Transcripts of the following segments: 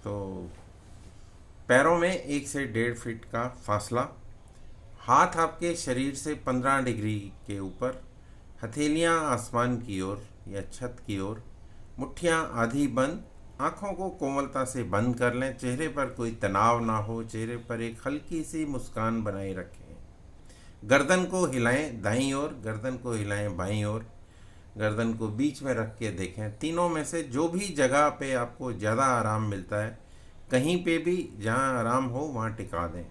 तो पैरों में 1 से 1.5 फीट का फासला, हाथ आपके शरीर से 15 डिग्री के ऊपर, हथेलियां आसमान की ओर या छत की ओर, मुट्ठियां आधी बंद, आंखों को कोमलता से बंद कर लें। चेहरे पर कोई तनाव ना हो, चेहरे पर एक हल्की सी मुस्कान बनाए रखें। गर्दन को हिलाएं दाईं ओर, गर्दन को हिलाएं बाईं ओर, गर्दन को बीच में रख के देखें। तीनों में से जो भी जगह पे आपको ज़्यादा आराम मिलता है, कहीं पे भी जहाँ आराम हो वहाँ टिका दें।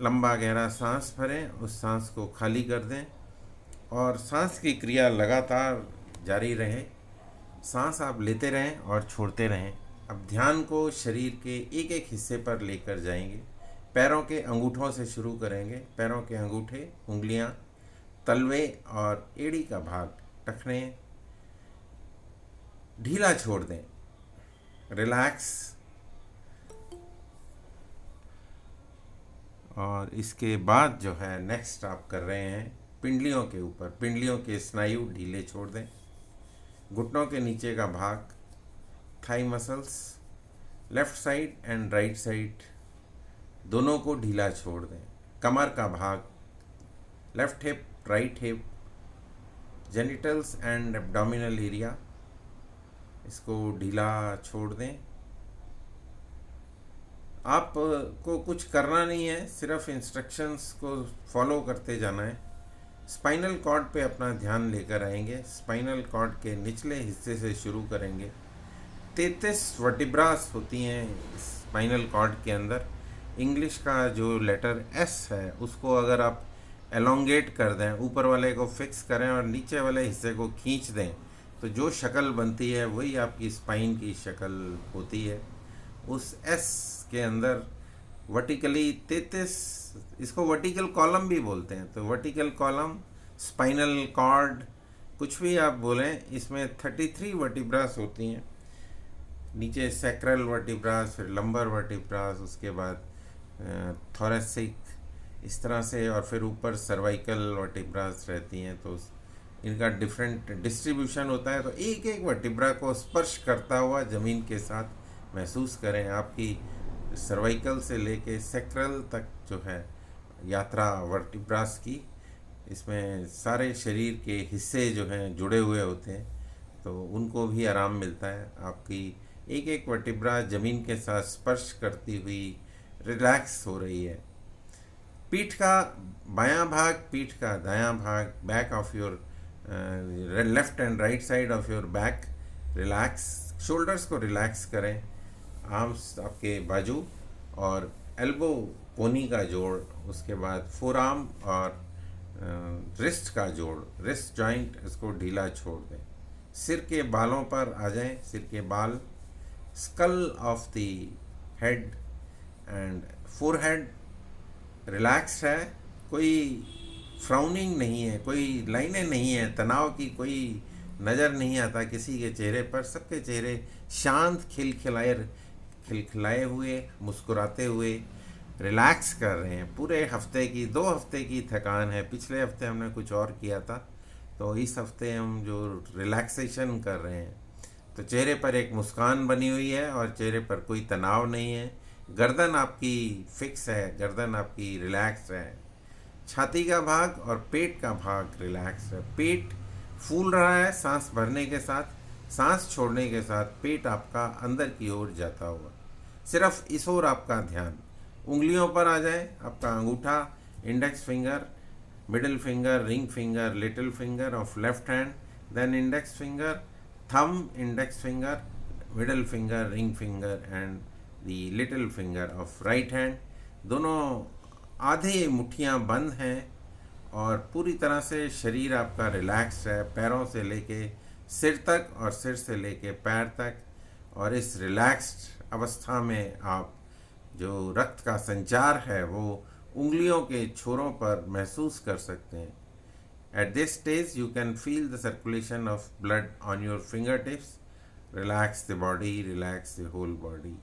लंबा गहरा सांस भरें, उस सांस को खाली कर दें और सांस की क्रिया लगातार जारी रहे। सांस आप लेते रहें और छोड़ते रहें। अब ध्यान को शरीर के एक एक हिस्से पर लेकर जाएंगे। पैरों के अंगूठों से शुरू करेंगे। पैरों के अंगूठे, उंगलियां, तलवे और एड़ी का भाग, टखने ढीला छोड़ दें, रिलैक्स। और इसके बाद जो है नेक्स्ट आप कर रहे हैं पिंडलियों के ऊपर। पिंडलियों के स्नायु ढीले छोड़ दें। घुटनों के नीचे का भाग, thigh muscles, left side and right side दोनों को ढीला छोड़ दें। कमर का भाग, left hip, right hip, genitals and abdominal area, इसको ढीला छोड़ दें। आप को कुछ करना नहीं है, सिर्फ इंस्ट्रक्शंस को फॉलो करते जाना है। स्पाइनल कॉर्ड पे अपना ध्यान लेकर आएंगे। स्पाइनल कॉर्ड के निचले हिस्से से शुरू करेंगे। 33 वर्टिब्रास होती हैं स्पाइनल कॉर्ड के अंदर। इंग्लिश का जो लेटर एस है उसको अगर आप एलोंगेट कर दें, ऊपर वाले को फिक्स करें और नीचे वाले हिस्से को खींच दें, तो जो शक्ल बनती है वही आपकी स्पाइन की शक्ल होती है। उस एस के अंदर वर्टिकली 33, इसको वर्टिकल कॉलम भी बोलते हैं, तो वर्टिकल कॉलम, स्पाइनल कॉर्ड, कुछ भी आप बोलें, इसमें 33 वर्टिब्रास होती हैं। नीचे सैक्रल वर्टिब्रास, फिर लंबर वर्टिब्रास, उसके बाद थोरेसिक, इस तरह से, और फिर ऊपर सर्वाइकल वर्टिब्रास रहती हैं। तो इनका डिफरेंट डिस्ट्रीब्यूशन होता है। तो एक एक वर्टिब्रा को स्पर्श करता हुआ ज़मीन के साथ महसूस करें। आपकी सर्वाइकल से लेके सैक्रल तक जो है यात्रा वर्टिब्रास की, इसमें सारे शरीर के हिस्से जो हैं जुड़े हुए होते हैं, तो उनको भी आराम मिलता है। आपकी एक एक वर्टिब्रा ज़मीन के साथ स्पर्श करती हुई रिलैक्स हो रही है। पीठ का बायां भाग, पीठ का दायां भाग, back of your left and right side of your back relax. Shoulders को रिलैक्स करें। आर्म्स आपके बाजू और एल्बो कोनी का जोड़, उसके बाद फोर आर्म और रिस्ट का जोड़, रिस्ट जॉइंट, इसको ढीला छोड़ दें। सिर के बालों पर आ जाएं। सिर के बाल, skull of the head and forehead relaxed है। कोई फ्राउनिंग नहीं है, कोई लाइनें नहीं है, तनाव की कोई नज़र नहीं आता किसी के चेहरे पर। सबके चेहरे शांत, खिलखिलाए हुए, मुस्कुराते हुए रिलैक्स कर रहे हैं। पूरे हफ्ते की, 2 हफ्ते की थकान है। पिछले हफ्ते हमने कुछ और किया था, तो इस हफ्ते हम जो रिलैक्सेशन कर रहे हैं, तो चेहरे पर एक मुस्कान बनी हुई है और चेहरे पर कोई तनाव नहीं है। गर्दन आपकी फिक्स है, गर्दन आपकी रिलैक्स है। छाती का भाग और पेट का भाग रिलैक्स है। पेट फूल रहा है सांस भरने के साथ, सांस छोड़ने के साथ पेट आपका अंदर की ओर जाता हुआ। सिर्फ इस ओर आपका ध्यान। उंगलियों पर आ जाए। आपका अंगूठा, index finger, middle finger, ring finger, little finger of left hand, then index finger, thumb, index finger, middle finger, ring finger and the little finger of right hand. दोनों आधे मुट्ठियाँ बंद हैं और पूरी तरह से शरीर आपका रिलैक्स है, पैरों से लेके सिर तक और सिर से लेके पैर तक। और इस रिलैक्स्ड अवस्था में आप जो रक्त का संचार है वो उंगलियों के छोरों पर महसूस कर सकते हैं। At this stage, you can feel the circulation of blood on your fingertips. Relax the body, relax the whole body.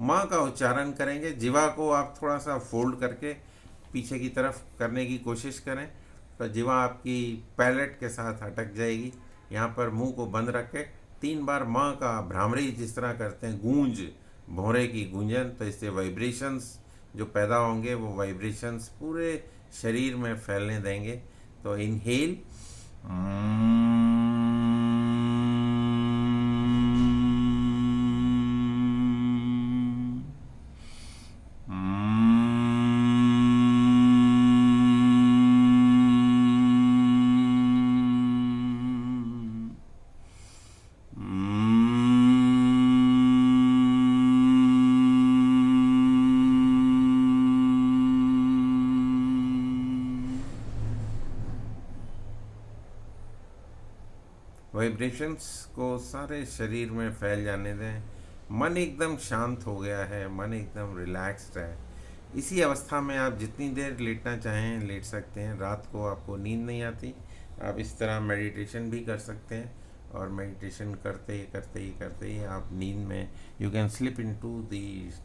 माँ का उच्चारण करेंगे। जीवा को आप थोड़ा सा फोल्ड करके पीछे की तरफ करने की कोशिश करें, तो जीवा आपकी पैलेट के साथ अटक जाएगी। यहाँ पर मुंह को बंद रख के 3 बार माँ का भ्रामरी जिस तरह करते हैं, गूंज, भौरे की गूंजन, तो इससे वाइब्रेशंस जो पैदा होंगे वो वाइब्रेशंस पूरे शरीर में फैलने देंगे। तो इनहेल, वाइब्रेशंस को सारे शरीर में फैल जाने दें। मन एकदम शांत हो गया है, मन एकदम रिलैक्स्ड है। इसी अवस्था में आप जितनी देर लेटना चाहें लेट सकते हैं। रात को आपको नींद नहीं आती, आप इस तरह मेडिटेशन भी कर सकते हैं, और मेडिटेशन करते ही आप नींद में you can slip into the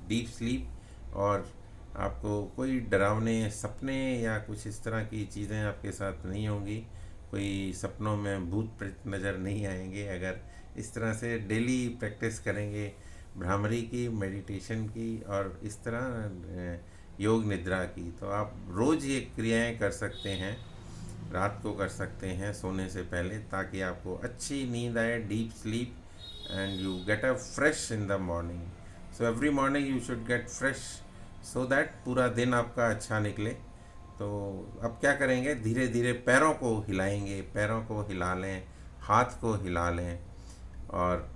deep sleep, और आपको कोई डरावने सपने या कुछ इस तरह की चीज़ें आपके साथ नहीं होंगी। कोई सपनों में भूत प्रेत नज़र नहीं आएंगे। अगर इस तरह से डेली प्रैक्टिस करेंगे भ्रामरी की, मेडिटेशन की, और इस तरह योग निद्रा की, तो आप रोज़ ये क्रियाएं कर सकते हैं। रात को कर सकते हैं सोने से पहले, ताकि आपको अच्छी नींद आए, deep sleep, and you get a fresh in the morning. So every morning you should get fresh, so that पूरा दिन आपका अच्छा निकले। तो अब क्या करेंगे, धीरे धीरे पैरों को हिलाएंगे, पैरों को हिला लें, हाथ को हिला लें, और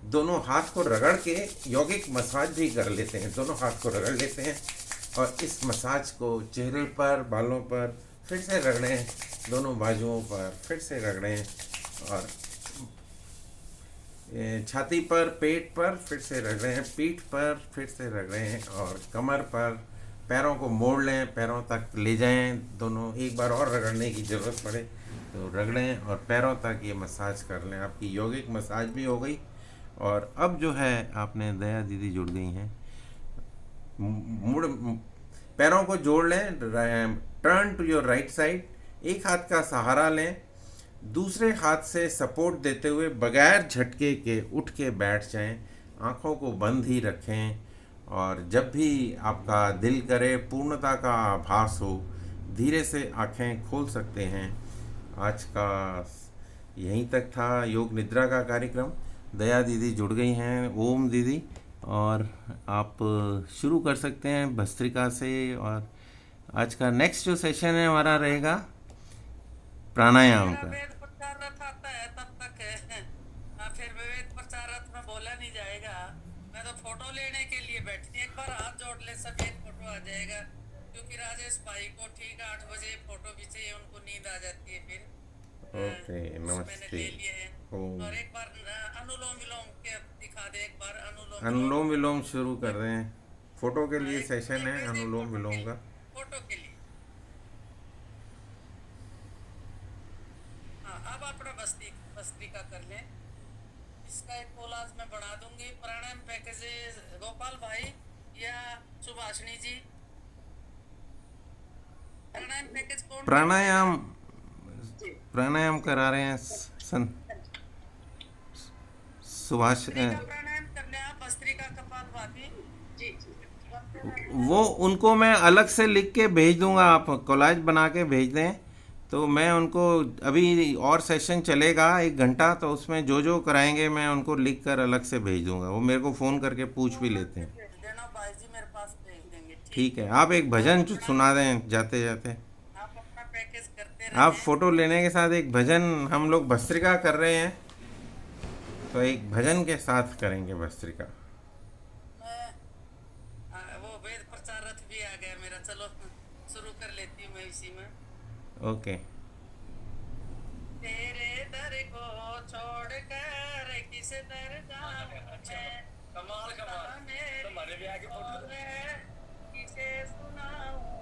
दोनों हाथ को रगड़ के यौगिक मसाज भी कर लेते हैं। दोनों हाथ को रगड़ लेते हैं, और इस मसाज को चेहरे पर, बालों पर फिर से रगड़ें, दोनों बाजुओं पर फिर से रगड़ें, और छाती पर, पेट पर फिर से रगड़ें, पीठ पर फिर से रगड़ें, और कमर पर। पैरों को मोड़ लें, पैरों तक ले जाएं, दोनों एक बार और रगड़ने की ज़रूरत पड़े तो रगड़ें, और पैरों तक ये मसाज कर लें। आपकी यौगिक मसाज भी हो गई। और अब जो है आपने, दया दीदी जुड़ गई हैं, मुड़ पैरों को जोड़ लें, turn to your right side, एक हाथ का सहारा लें, दूसरे हाथ से सपोर्ट देते हुए बगैर झटके के उठ के बैठ जाएं, आँखों को बंद ही रखें, और जब भी आपका दिल करे, पूर्णता का आभास हो, धीरे से आँखें खोल सकते हैं। आज का यहीं तक था योग निद्रा का कार्यक्रम। दया दीदी जुड़ गई हैं, ओम दीदी, और आप शुरू कर सकते हैं भस्त्रिका से। और आज का नेक्स्ट जो सेशन है हमारा रहेगा प्राणायाम का। वेद प्रचाररथ आता है तब तक फिर वेद प्रचाररथ में बोला नहीं जाएगा। मैं तो फोटो लेने के लिए बैठी, एक बार हाथ जोड़ ले सब, एक फोटो आ जाएगा। क्योंकि राजेश भाई को ठीक 8 बजे फोटो भी चाहिए, उनको नींद आ जाती है फिर। ओके, मैंने नमस्ते। ले लिए हैं। ओम। और एक बार अनुलोम विलोम के दिखा दे, एक बार अनुलोम विलोम। अनुलोम विलोम शुरू कर रहे हैं। फोटो के लिए एक सेशन है एक अनुलोम फोटो के विलोम लिए, का। फोटो के लिए। हाँ, अब अपना भस्त्रिका कर लें। इसका एक कोलाज मैं बना दूंगी। प्राणायाम पैकेजेस गोपाल भाई या सुभाषिनी जी, प्राणायाम पैकेज कौन प्राणायाम जी प्राणायाम करा रहे हैं सुभाष। भस्त्रिका प्राणायाम करने आप, भस्त्रिका कपालभाति जी जी वो उनको मैं अलग से लिख के भेज दूंगा, आप कोलाज बना के भेज दें तो मैं उनको, अभी और सेशन चलेगा 1 घंटा, तो उसमें जो जो कराएंगे मैं उनको लिख कर अलग से भेज दूंगा। वो मेरे को फ़ोन करके पूछ भी लेते हैं। भेज देना भाई जी, मेरे पास भेज देंगे। ठीक ठीक है, है, आप एक भजन आप अपना सुना दें जाते जाते। आप अपना पैकेज करते आप रहें। फोटो लेने के साथ एक भजन, हम लोग भस्त्रिका कर रहे हैं तो एक भजन के साथ करेंगे भस्त्रिका। मैं वो वेद प्रचाररथ भी आ गया मेरा, चलो शुरू कर लेती हूँ मैं इसी में। ओके। तेरे दर को छोड़ कर किस दर जाऊं मैं, कमाल कमाल, मेरी तुम्हारे ब्याह की फोटो किसे सुनाऊं